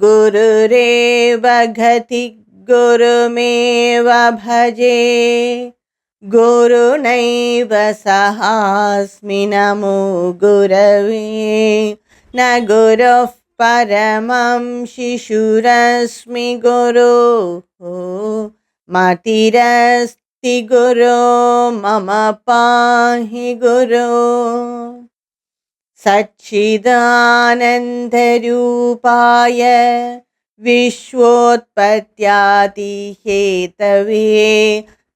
गुरुरेव गति गुरुमेव भजे गुरुनैव सहास्मि नमो गुरवे न गुरुः परमं शिशुरस्मि गुरुः मतिरस्ति गुरो मम पाहि गुरो सच्चिदानन्दरूपाय विश्वोत्पत्त्यादिहेतवे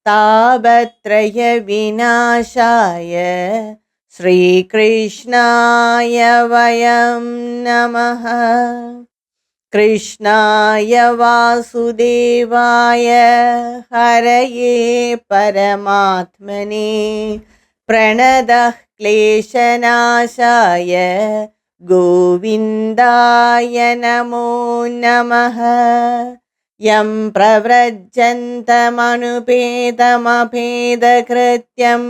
तापत्रयविनाशाय श्रीकृष्णाय वयं नमः। कृष्णाय वासुदेवाय हरये परमात्मने प्रणतः क्लेशनाशाय गोविन्दाय नमो नमः। यं प्रव्रजन्तमनुपेदमपेदकृत्यं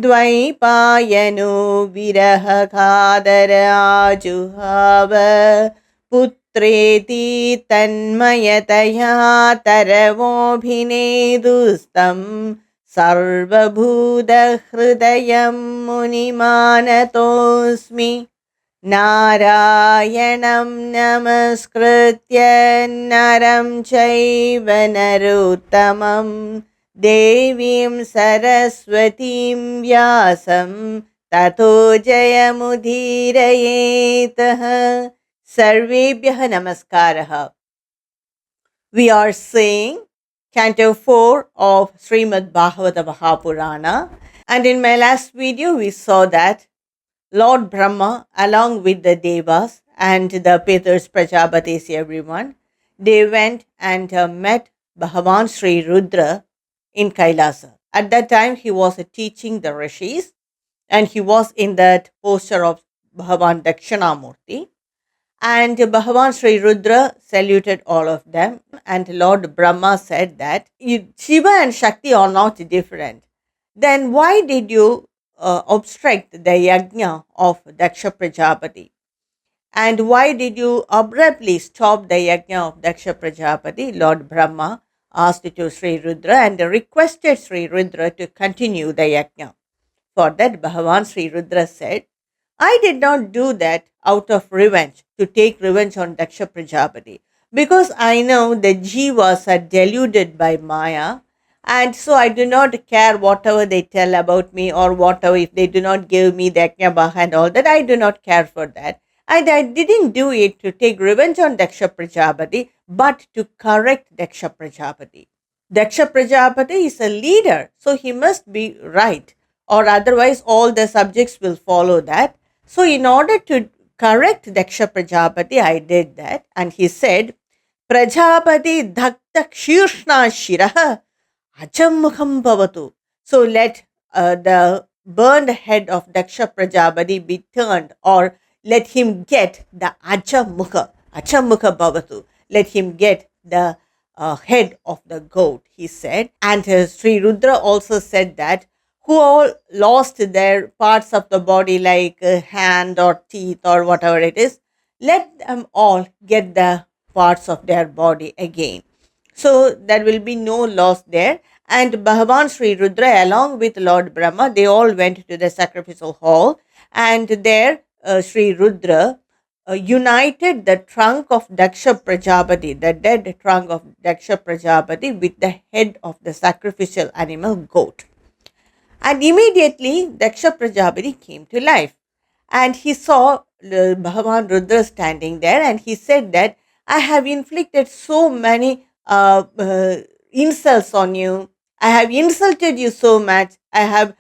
द्वैपायनो विरहकातर आजुहाव पुत्रेति तन्मयतया तरवोऽभिनेदुस्तं सर्वभूतहृदयं मुनिमानतोऽस्मि। नारायणं नमस्कृत्य नरं चैव नरोत्तमं देवीं सरस्वतीं व्यासं ततो जयमुदीरयेतः। सर्वेभ्यः नमस्कारः. We are saying Canto 4 of Srimad Bhagavata Mahapurana, and in my last video we saw that Lord Brahma, along with the Devas and the Pitas, Prajapatis, everyone, they went and met Bhagavan Sri Rudra in Kailasa. At that time, he was teaching the Rishis, and he was in that posture of Bhagavan Dakshinamurti. And Bhagavan Sri Rudra saluted all of them, and Lord Brahma said that Shiva and Shakti are not different. Then why did you obstruct the yajna of Daksha Prajapati? And why did you abruptly stop the yajna of Daksha Prajapati? Lord Brahma asked to Sri Rudra and requested Sri Rudra to continue the yajna. For that, Bhagavan Sri Rudra said, I did not do that out of revenge, to take revenge on Daksha Prajapati, because I know the jivas are deluded by Maya, and so I do not care whatever they tell about me or whatever, if they do not give me the Yajna and all that, I do not care for that. And I didn't do it to take revenge on Daksha Prajapati, but to correct Daksha Prajapati. Daksha Prajapati is a leader, so he must be right, or otherwise all the subjects will follow that. So in order to correct Daksha Prajapati, I did that. And he said, Prajapati dhakta kshirshna shiraha ajamukham bhavatu. So let the burned head of Daksha Prajapati be turned, or let him get the ajamukha bhavatu. Let him get the head of the goat, he said. And Sri Rudra also said that who all lost their parts of the body like hand or teeth or whatever it is, let them all get the parts of their body again. So there will be no loss there. And Bhagavan Sri Rudra along with Lord Brahma, they all went to the sacrificial hall, and there Sri Rudra united the trunk of Daksha Prajapati, the dead trunk of Daksha Prajapati, with the head of the sacrificial animal goat. And immediately Daksha Prajapati came to life, and he saw Bhagavan Rudra standing there, and he said that I have inflicted so many insults on you. I have insulted you so much. I have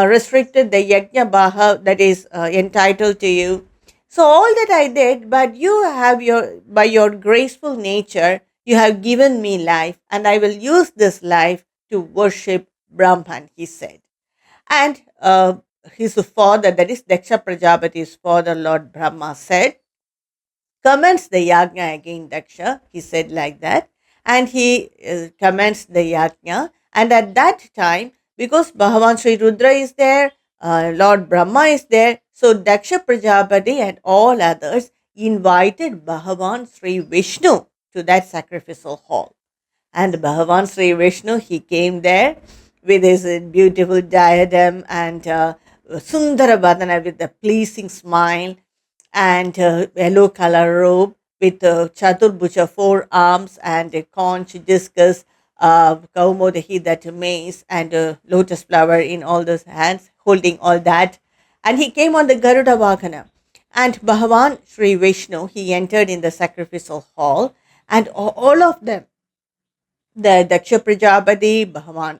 restricted the Yajna Bhaga that is entitled to you. So all that I did, but you have by your graceful nature, you have given me life, and I will use this life to worship Brahman, he said. And his father, that is Daksha Prajapati's father, Lord Brahma, said, commence the yajna again, Daksha. He said like that. And he commenced the yajna. And at that time, because Bhagavan Sri Rudra is there, Lord Brahma is there, so Daksha Prajapati and all others invited Bhagavan Sri Vishnu to that sacrificial hall. And Bhagavan Sri Vishnu, he came there with his beautiful diadem and Sundara Badana with a pleasing smile and yellow color robe with Chaturbhuja 4 arms and a conch discus, Kaumodahi, that mace, and a lotus flower in all those hands, holding all that. And he came on the Garuda Vahana. And Bhagavan Sri Vishnu, he entered in the sacrificial hall, and all of them, the Daksha Prajapati, Bhagavan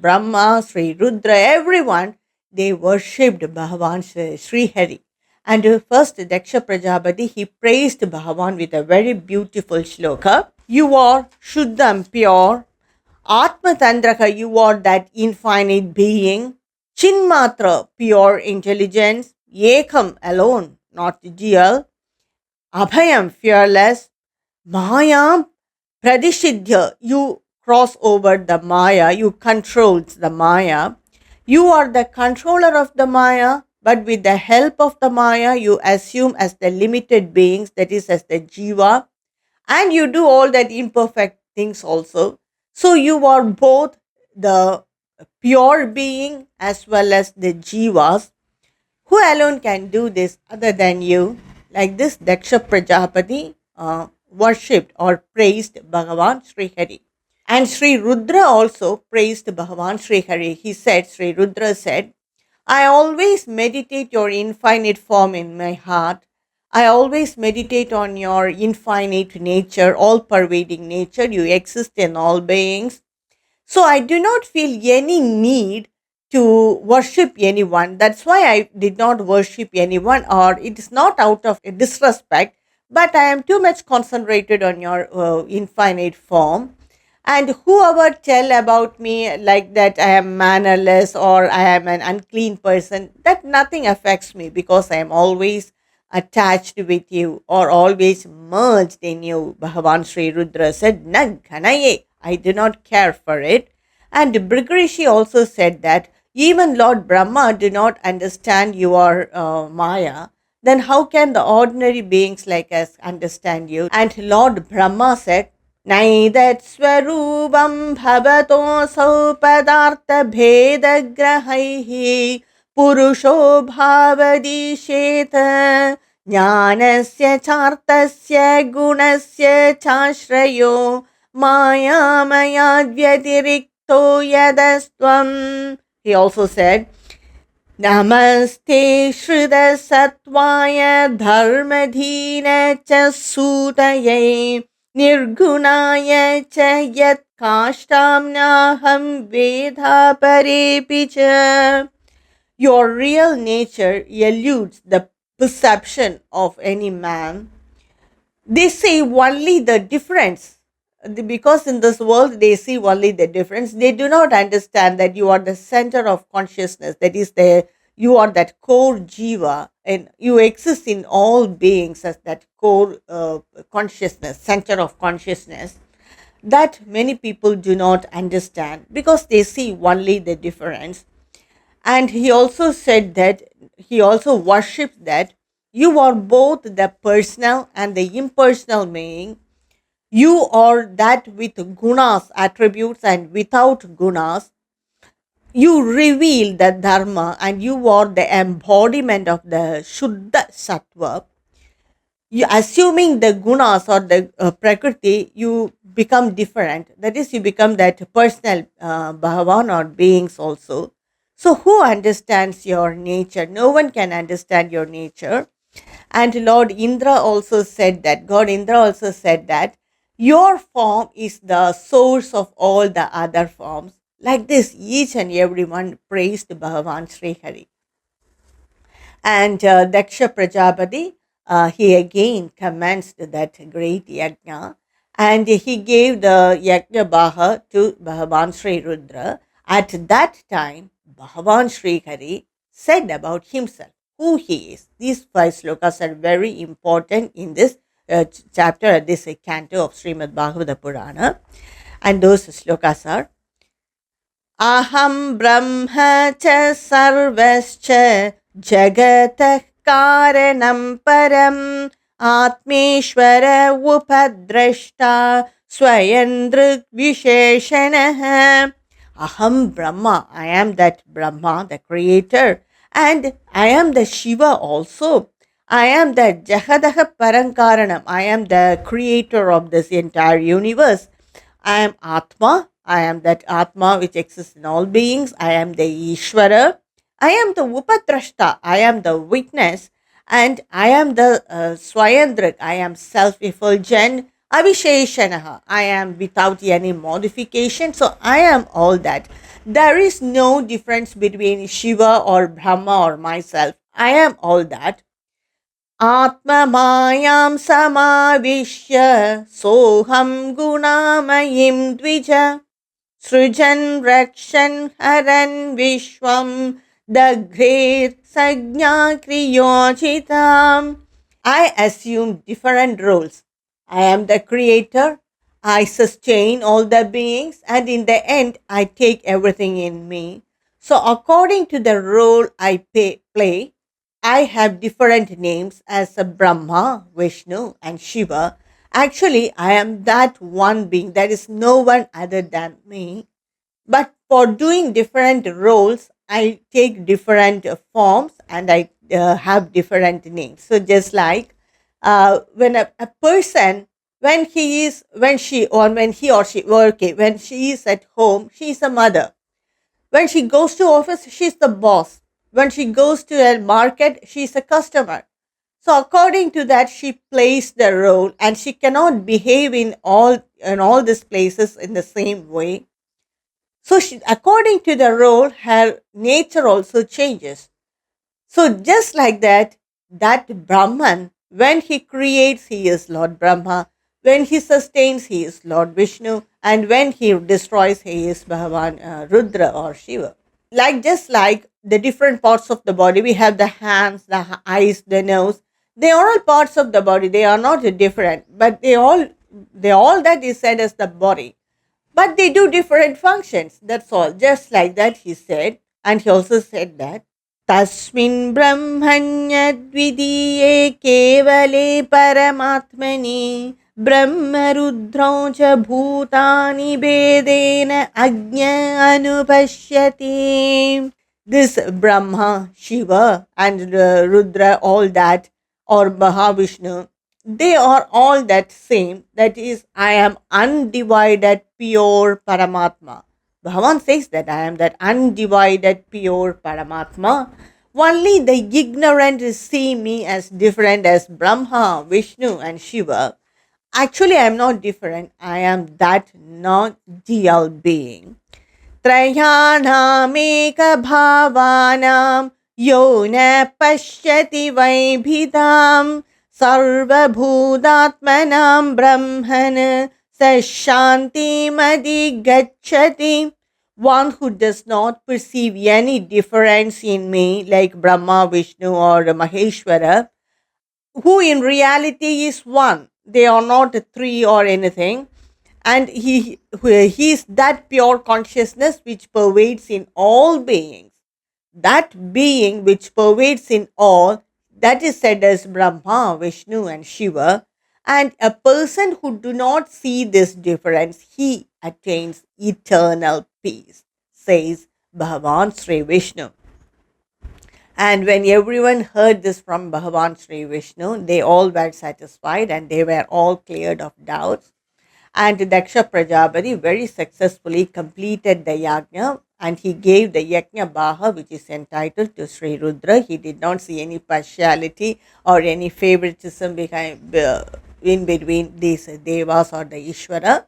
Brahma, Sri Rudra, everyone, they worshipped Bhagavan Sri Hari. And first, Daksha Prajapati, he praised Bhagavan with a very beautiful shloka. You are Shuddham, pure. Atma Tandraka, you are that infinite being. Chinmatra, pure intelligence. Ekam, alone, not dual. Abhayam, fearless. Mayam, Pradishidhya, you cross over the Maya, you control the Maya. You are the controller of the Maya, but with the help of the Maya, you assume as the limited beings, that is, as the Jiva, and you do all that imperfect things also. So you are both the pure being as well as the Jivas. Who alone can do this other than you? Like this, Daksha Prajapati worshipped or praised Bhagavan Sri Hari. And Sri Rudra also praised Bhagavan Sri Hari. He said, Sri Rudra said, I always meditate your infinite form in my heart. I always meditate on your infinite nature, all pervading nature. You exist in all beings. So I do not feel any need to worship anyone. That's why I did not worship anyone, or it is not out of disrespect, but I am too much concentrated on your infinite form. And whoever tell about me like that I am mannerless or I am an unclean person, that nothing affects me because I am always attached with you or always merged in you. Bhagavan Sri Rudra said, Nag Ghanaye, I do not care for it. And Brigrishi also said that even Lord Brahma do not understand your Maya, then how can the ordinary beings like us understand you? And Lord Brahma said, Naidat swarubam bhavato saupadartha bheda grahaihi purusho bhavadisheta jnanasya chartasya gunasya chashrayo mayamayadvyatirikto yadastvam. He also said, Namaste Shrida Satvaya Dharmadhina cha Sutaye Nirgunaya cha Yat Kashtam Naham Vedha Parepicha. Your real nature eludes the perception of any man. They see only the difference. Because in this world they see only the difference. They do not understand that you are the center of consciousness. That is, you are that core jiva, and you exist in all beings as that core consciousness, center of consciousness. That many people do not understand because they see only the difference. And he also said that he also worships that you are both the personal and the impersonal being. You are that with gunas, attributes, and without gunas. You reveal the dharma and you are the embodiment of the Shuddha Sattva. You, assuming the gunas or the prakriti, you become different. That is, you become that personal bhavan or beings also. So, who understands your nature? No one can understand your nature. And Lord Indra also said that, God Indra also said that your form is the source of all the other forms. Like this, each and everyone praised Bhagavan Sri Hari. And Daksha Prajapati, he again commenced that great yajna, and he gave the yajna baha to Bhagavan Sri Rudra. At that time, Bhagavan Sri Hari said about himself who he is. These 5 slokas are very important in this chapter, this canto of Srimad Bhagavata Purana. And those slokas are Aham Brahma cha sarvascha jagatah karanam param atmeshwara upadrashta swayandrik visheshanah. Aham Brahma, I am that Brahma, the creator, and I am the Shiva also. I am the Jagadaha Parankaranam. I am the creator of this entire universe. I am Atma. I am that Atma which exists in all beings. I am the Ishvara. I am the Upadrashta. I am the witness. And I am the Swayandrik. I am self effulgent. Avisheshanaha. I am without any modification. So I am all that. There is no difference between Shiva or Brahma or myself. I am all that. आत्ममायां समाविश्य सोऽहं गुणामयीं द्विज सृजन् रक्षन् हरन् विश्वं दग्धेर्सज्ञाक्रियोचिताम्. I assume different roles. I am the creator, I sustain all the beings, and in the end, I take everything in me. So, according to the role I play, I have different names as a Brahma, Vishnu, and Shiva. Actually, I am that one being. There is no one other than me. But for doing different roles, I take different forms and I have different names. So just like when a person, when she or she, okay, when she is at home, she is a mother. When she goes to office, she's the boss. When she goes to a market, she's a customer. So according to that, she plays the role, and she cannot behave in all these places in the same way. So according to the role, her nature also changes. So just like that, that Brahman, when he creates, he is Lord Brahma. When he sustains, he is Lord Vishnu. And when he destroys, he is Bhagavan Rudra or Shiva. Just like the different parts of the body, we have the hands, the eyes, the nose. They are all parts of the body. They are not different, but they all that is said as the body. But they do different functions. That's all. Just like that, he said. And he also said that Tasmin Brahmanyadvidiye Kevale Paramatmani Brahmarudrau cha Bhutani Bedena Agnya Anupashyati. This Brahma, Shiva, and Rudra, all that, or Mahavishnu, they are all that same. That is, I am undivided, pure Paramatma. Bhagavan says that I am that undivided, pure Paramatma. Only the ignorant see me as different as Brahma, Vishnu, and Shiva. Actually, I am not different. I am that non-dual being. त्रयाणामेकभावानां यो न पश्यति वैभिदां सर्वभूतात्मनां ब्रह्मन् स शान्तिमधिगच्छति. One who does not perceive any difference in me, like Brahma, Vishnu, or Maheshwara, who in reality is one. They are not three or anything. And he is that pure consciousness which pervades in all beings. That being which pervades in all, that is said as Brahma, Vishnu, and Shiva. And a person who do not see this difference, he attains eternal peace, says Bhagavan Sri Vishnu. And when everyone heard this from Bhagavan Sri Vishnu, they all were satisfied and they were all cleared of doubts. And Daksha Prajapati very successfully completed the yajna, and he gave the yajna baha, which is entitled to Sri Rudra. He did not see any partiality or any favoritism in between these devas or the Ishvara.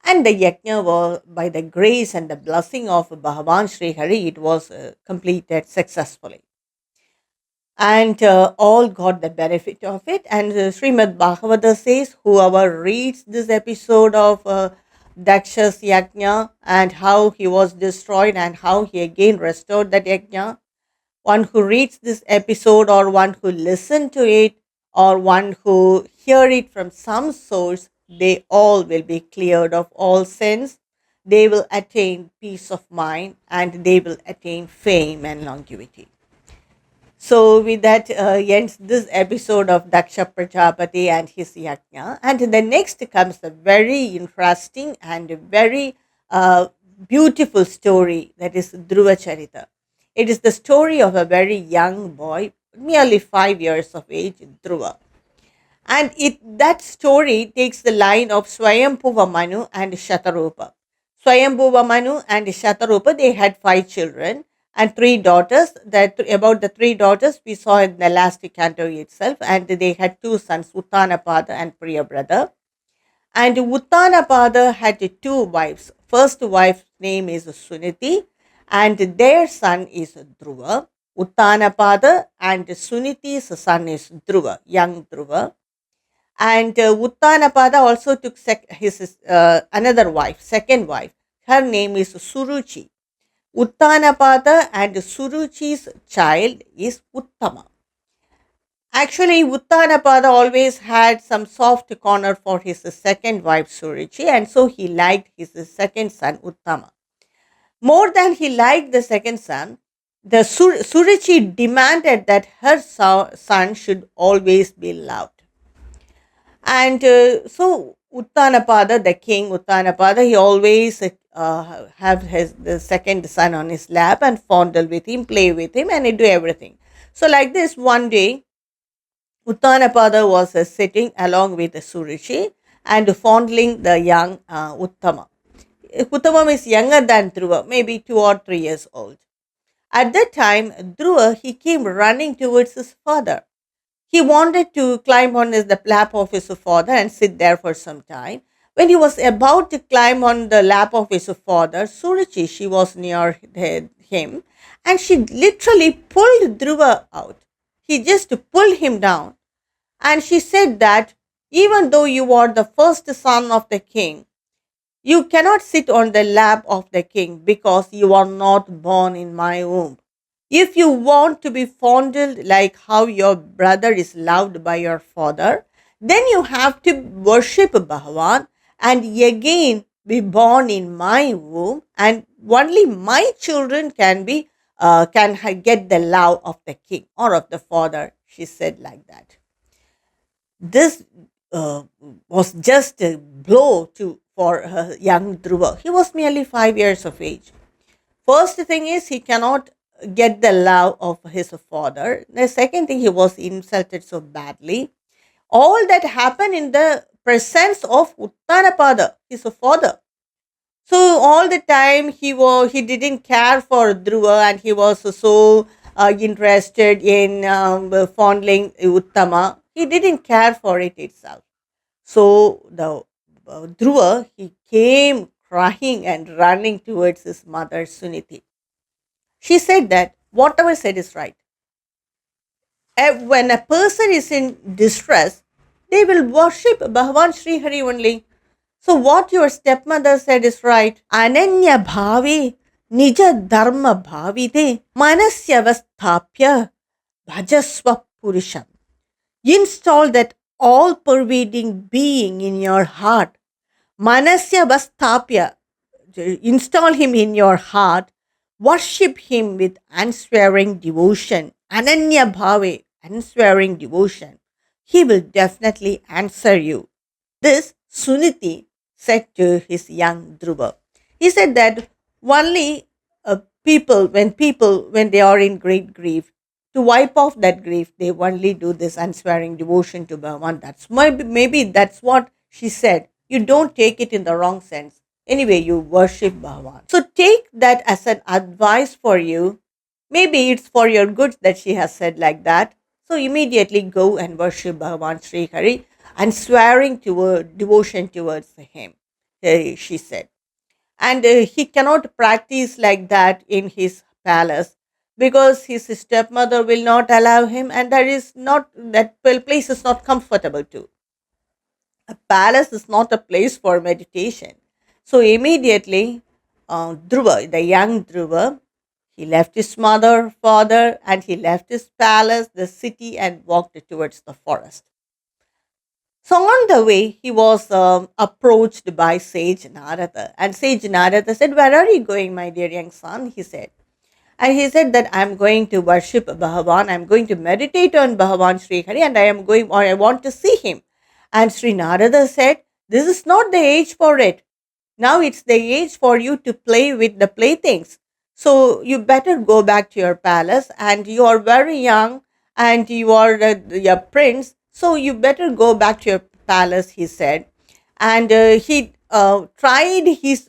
And the yajna was, by the grace and the blessing of Bhagavan Sri Hari, it was completed successfully. And all got the benefit of it. And Srimad Bhagavata says, whoever reads this episode of Daksha's yajna and how he was destroyed and how he again restored that yajna, one who reads this episode or one who listened to it or one who hear it from some source, they all will be cleared of all sins. They will attain peace of mind and they will attain fame and longevity. So, with that ends this episode of Daksha Prajapati and his yajna. And the next comes a very interesting and very uh, beautiful story, that is Dhruva Charita. It is the story of a very young boy, merely 5 years of age, Dhruva. And that story takes the line of Swayambhuva Manu and Shatarupa. Swayambhuva Manu and Shatarupa, they had 5 children and 3 daughters. About the 3 daughters we saw in the last canto itself, and they had 2 sons, Uttanapada and Priyabrata. And Uttanapada had 2 wives. First wife's name is Suniti, and their son is Dhruva. Uttanapada and Suniti's son is Dhruva, young Dhruva. And Uttanapada also took his another wife, second wife. Her name is Suruchi. Uttanapada and Suruchi's child is Uttama. Actually, Uttanapada always had some soft corner for his second wife Suruchi, and so he liked his second son Uttama. More than he liked the second son, the Suruchi demanded that her son should always be loved. And so Uttanapada, the king Uttanapada, he always have the second son on his lap and fondle with him, play with him, and do everything. So like this, one day Uttanapada was sitting along with Suruchi and fondling the young Uttama. Uttama is younger than Dhruva, maybe 2 or 3 years old. At that time, Dhruva, he came running towards his father. He wanted to climb on the lap of his father and sit there for some time. When he was about to climb on the lap of his father, Suruchi, she was near him, and she literally pulled Dhruva out. He just pulled him down, and she said that even though you are the first son of the king, you cannot sit on the lap of the king because you are not born in my womb. If you want to be fondled like how your brother is loved by your father, then you have to worship Bhagavan and again be born in my womb, and only my children can get the love of the king or of the father. She said like that. This uh, was just a blow for young Dhruva. He was merely 5 years of age. First thing is, he cannot get the love of his father. The second thing, he was insulted so badly. All that happened in the presence of Uttanapada, his father. So all the time he didn't care for Dhruva, and he was so interested in fondling Uttama. He didn't care for it itself. So the Dhruva, he came crying and running towards his mother Suniti. She said that whatever said is right. When a person is in distress, they will worship Bhagavan Sri Hari only. So what your stepmother said is right. Ananya bhavi nija dharma bhavite manasyavasthapya bhajasva purusham. Install that all pervading being in your heart. Manasyavasthapya. Install him in your heart. Worship him with unswearing devotion. Ananya bhave, unswearing devotion. He will definitely answer you. This Suniti said to his young Dhruva. He said that only when they are in great grief, to wipe off that grief, they only do this unswearing devotion to Bhagavan. Maybe that's what she said. You don't take it in the wrong sense. Anyway, you worship Bhagavan. So take that as an advice for you. Maybe it's for your good that she has said like that. So immediately go and worship Bhagavan Sri Hari and swearing devotion towards him, she said. And he cannot practice like that in his palace because his stepmother will not allow him, and that place is not comfortable too. A palace is not a place for meditation. So immediately, Dhruva, the young Dhruva, he left his mother, father, and he left his palace, the city, and walked towards the forest. So on the way, he was approached by Sage Narada. And Sage Narada said, "Where are you going, my dear young son?" He said. And he said that I'm going to worship Bhagavan, I'm going to meditate on Bhagavan Sri Hari, and I want to see him. And Sri Narada said, this is not the age for it. Now it's the age for you to play with the playthings. So you better go back to your palace, and you are very young, and you are a prince. So you better go back to your palace, he said. And he tried his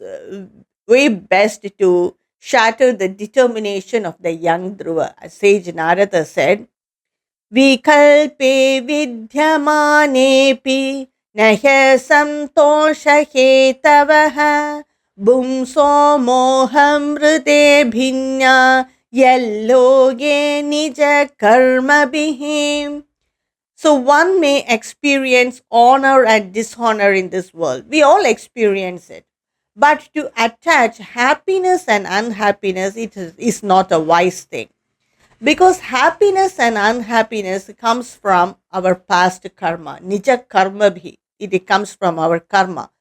way best to shatter the determination of the young Dhruva. As Sage Narada said, विकल्पे विद्यमानेऽपि न ह्यसन्तोषहेतवः पुंसो मोहमृते भिन्ना यल्लोके निजकर्मभिः. So one may experience honor and dishonor in this world. We all experience it. But to attach happiness and unhappiness, is not a wise thing, because happiness and unhappiness comes from our past karma, nija karma bhi. It comes from our karma.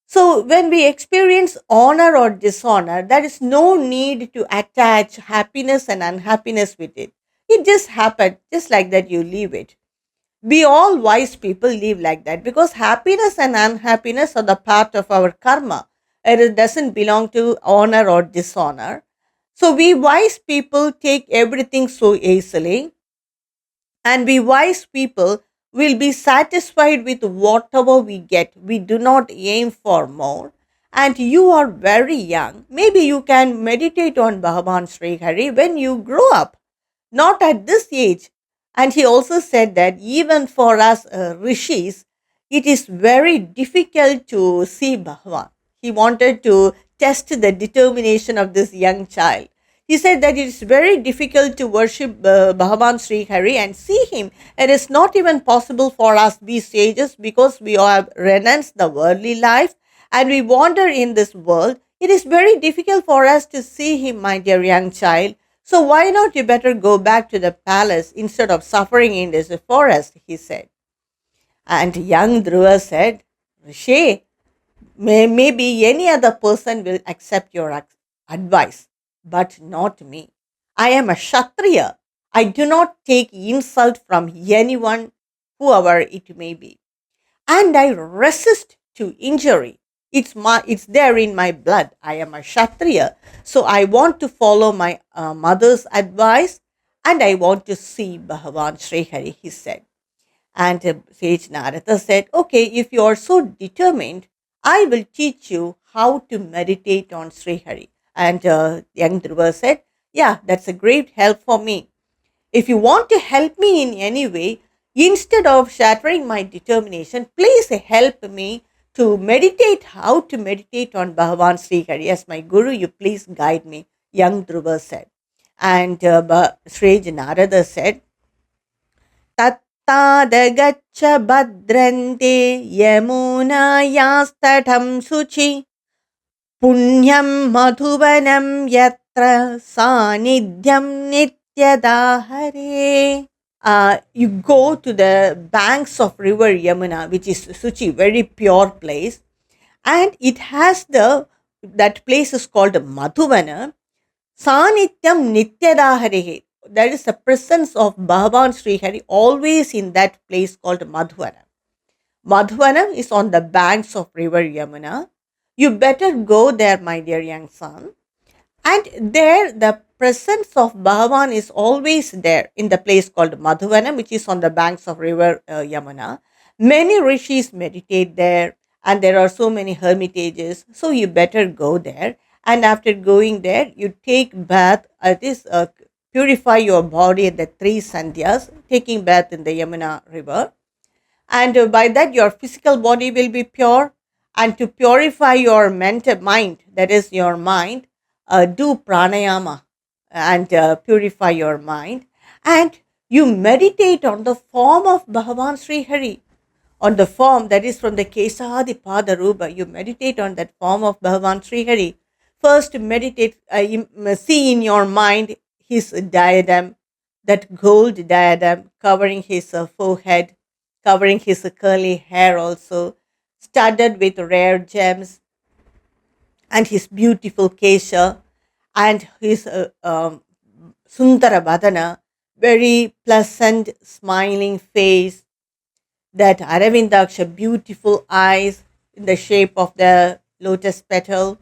So when we experience honor or dishonor, there is no need to attach happiness and unhappiness with it. It just happened, just like that you leave it. We all wise people live like that, because happiness and unhappiness are the part of our karma. It doesn't belong to honor or dishonor. So we wise people take everything so easily, and we wise people will be satisfied with whatever we get. We do not aim for more. And you are very young. Maybe you can meditate on Bhagavan Sri Hari when you grow up, not at this age. And he also said that even for us rishis, it is very difficult to see Bhagavan. He wanted to test the determination of this young child. He said that it is very difficult to worship Bhagavan Sri Hari and see him. It is not even possible for us, we sages, because we have renounced the worldly life and we wander in this world. It is very difficult for us to see him, my dear young child. So why not you better go back to the palace instead of suffering in this forest, he said. And young Dhruva said, Rishi, maybe any other person will accept your advice, but not me. I am a Kshatriya. I do not take insult from anyone, whoever it may be. And I resist to injury. It's there in my blood. I am a Kshatriya. So I want to follow my mother's advice, and I want to see Bhagavan Sri Hari, he said. And Sage Narada said, okay, if you are so determined, I will teach you how to meditate on Sri Hari. And young Dhruva said, yeah, that's a great help for me. If you want to help me in any way, instead of shattering my determination, please help me to meditate, how to meditate on Bhagavan Sri Hari. As my guru, you please guide me, young Dhruva said. And Sage Narada said, तादगच्छ भद्रन्ते यमुनायास्तटं शुचि पुण्यं मधुवनं यत्र सानिध्यं नित्यदा हरे. You go to the banks of river Yamuna, which is Suchi, very pure place, and it has that place is called Madhuvana. Sanityam Nityada Hare. There is a presence of Bhagavan Sri Hari always in that place called Madhuvana. Madhuvana is on the banks of river Yamuna. You better go there, my dear young son. And there the presence of Bhagavan is always there in the place called Madhuvana, which is on the banks of river Yamuna. Many rishis meditate there, and there are so many hermitages. So you better go there. And after going there, you take bath. Purify your body at the 3 sandhyas, taking bath in the Yamuna river. And by that, your physical body will be pure. And to purify your mental mind, that is your mind, do pranayama and purify your mind. And you meditate on the form of Bhagavan Sri Hari, on the form that is from the Kesadi Pada Rupa. You meditate on that form of Bhagavan Sri Hari. First, meditate, see in your mind his diadem, that gold diadem covering his forehead, covering his curly hair also, studded with rare gems, and his beautiful kesha. and his Sundara Badana, very pleasant, smiling face, that Aravindaksha, beautiful eyes in the shape of the lotus petal,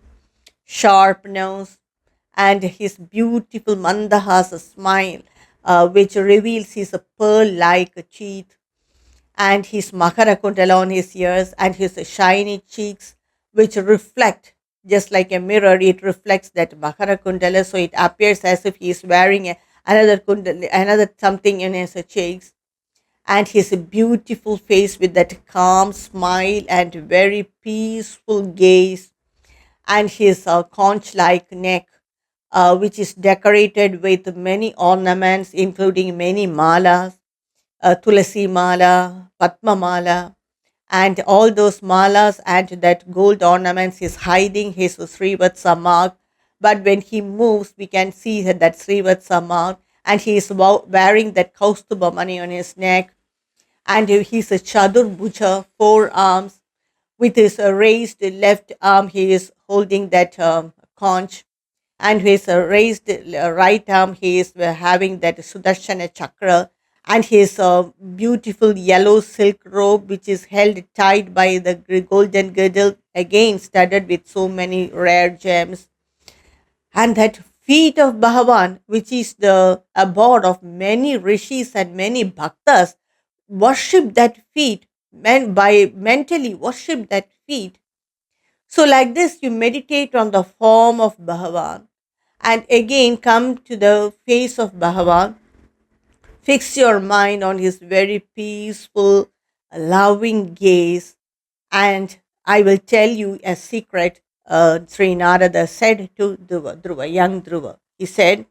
sharp nose, and his beautiful Mandahasa smile, which reveals his pearl like teeth, and his Makara Kundala on his ears, and his shiny cheeks, which reflect just like a mirror. It reflects that Makara Kundala, so it appears as if he is wearing another kundala, another something in his cheeks, and his beautiful face with that calm smile and very peaceful gaze, and his conch like neck, which is decorated with many ornaments, including many malas, Tulasi Mala, Padma Mala, and all those malas and that gold ornaments is hiding his Srivatsa mark. But when he moves, we can see that Srivatsa mark, and he is wearing that Kaustuba money on his neck, and he's a Chadurbhuja, four arms. With his raised left arm, he is holding that conch, and his raised right arm, he is having that Sudarshana chakra, and his beautiful yellow silk robe, which is held tight by the golden girdle, again studded with so many rare gems, and that feet of Bhagavan, which is the abode of many rishis and many bhaktas, worship that feet, by mentally worship that feet. So, like this, you meditate on the form of Bhagavan, and again come to the face of Bhagavan. Fix your mind on his very peaceful, loving gaze, and I will tell you a secret. Sri Narada said to Dhruva, young Dhruva. He said,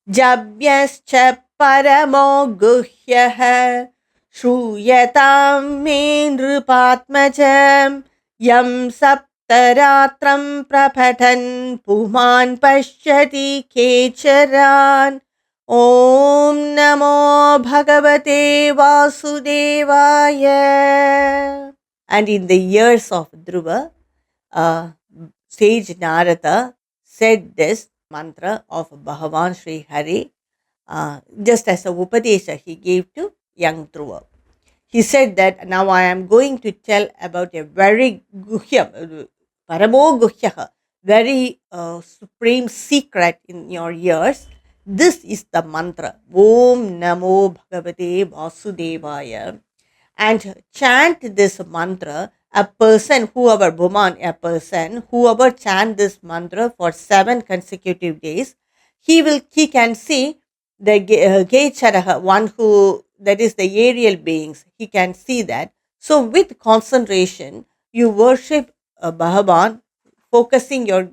Jabhyascha paramo guhyah श्रूयतां मे नृपात्मजं यं सप्तरात्रं प्रपठन् पुमान् पश्यति खेचरान् ॐ नमो भगवते वासुदेवाय. And in the ears of Dhruva, sage Narada said this mantra of Bhagavan Sri Hari, just as a Upadesha he gave to young Dhruva. He said that now I am going to tell about a very guhyam, paramo guhyaha, very supreme secret in your ears. This is the mantra, Om Namo Bhagavate Vasudevaya. And chant this mantra, a person, whoever, Bhuman, a person, whoever chant this mantra for 7 consecutive days, he can see the Gecharaha, one who, that is the aerial beings, he can see that. So with concentration, you worship Bhagavan, focusing your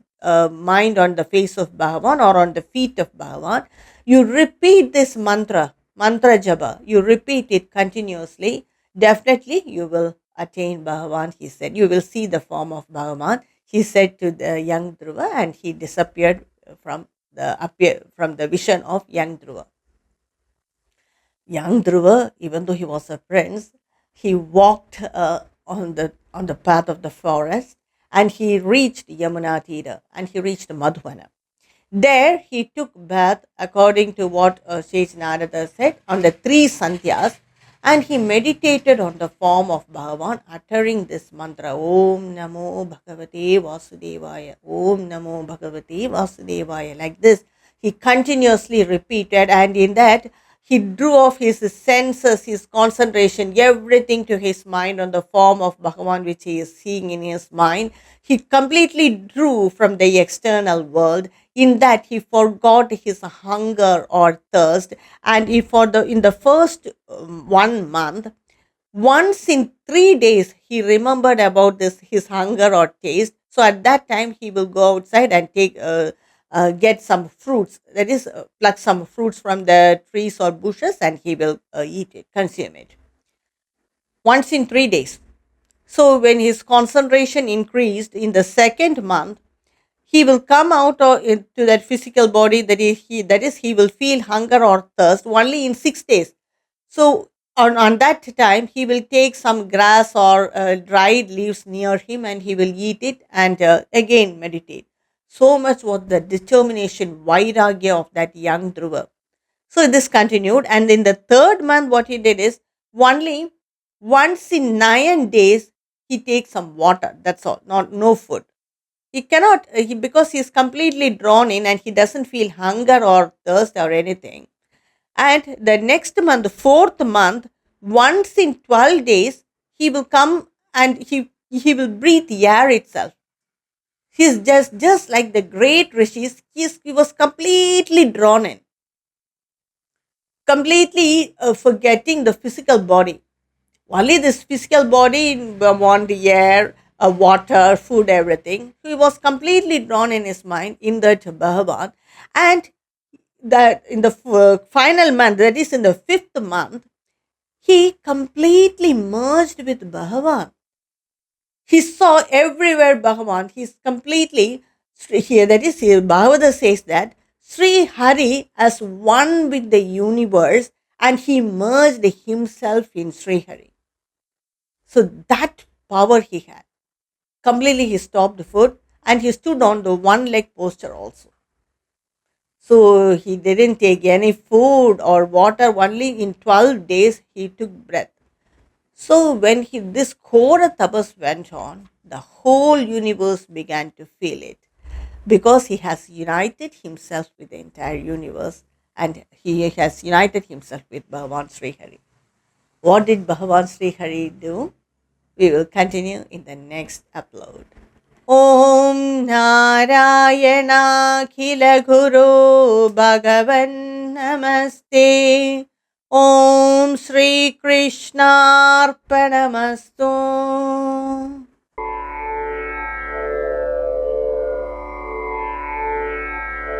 mind on the face of Bhagavan or on the feet of Bhagavan. You repeat this mantra japa, you repeat it continuously. Definitely you will attain Bhagavan, he said. You will see the form of Bhagavan, he said to the young Dhruva, and he disappeared from the vision of young Dhruva. Young Dhruva, even though he was a prince, he walked on the path of the forest, and he reached Yamuna Tira, and he reached Madhuvana. There he took bath according to what Sage Narada said on the 3 Sandhyas, and he meditated on the form of Bhagavan, uttering this mantra, Om Namo Bhagavate Vasudevaya, Om Namo Bhagavate Vasudevaya. Like this, he continuously repeated, and in that, he drew off his senses, his concentration, everything to his mind on the form of Bhagavan, which he is seeing in his mind. He completely drew from the external world. In that, he forgot his hunger or thirst, and in the first 1 month, once in 3 days, he remembered about this his hunger or taste. So at that time, he will go outside and get some fruits. That is, pluck some fruits from the trees or bushes, and he will eat it, consume it. Once in 3 days. So when his concentration increased in the second month, he will come out into that physical body, that is he will feel hunger or thirst only in 6 days. So on that time, he will take some grass or dried leaves near him, and he will eat it, and again meditate. So much was the determination, vairagya of that young Dhruva. So this continued, and in the third month, what he did is only once in 9 days he takes some water. That's all, not no food. He cannot because he's completely drawn in and he doesn't feel hunger or thirst or anything. And the next month, the fourth month, once in 12 days, he will come and he will breathe the air itself. He's just like the great rishis. He was completely drawn in, completely forgetting the physical body. Only this physical body want the air, water, food, everything. He was completely drawn in his mind in that Bhagavan. And that in the final month, that is in the fifth month, he completely merged with Bhagavan. He saw everywhere Bhagavan. He's completely here. That is here. Bhagavata says that Sri Hari as one with the universe, and he merged himself in Sri Hari. So that power he had. Completely he stopped the food and he stood on the one leg posture also. So he didn't take any food or water, only in 12 days he took breath. So when this Kora tapas went on, the whole universe began to feel it because he has united himself with the entire universe and he has united himself with Bhagavan Sri Hari. What did Bhagavan Sri Hari do? We will continue in the next upload. ॐ नारायणाखिलगुरो भगवन् नमस्ते ॐ श्रीकृष्णार्पणमस्तु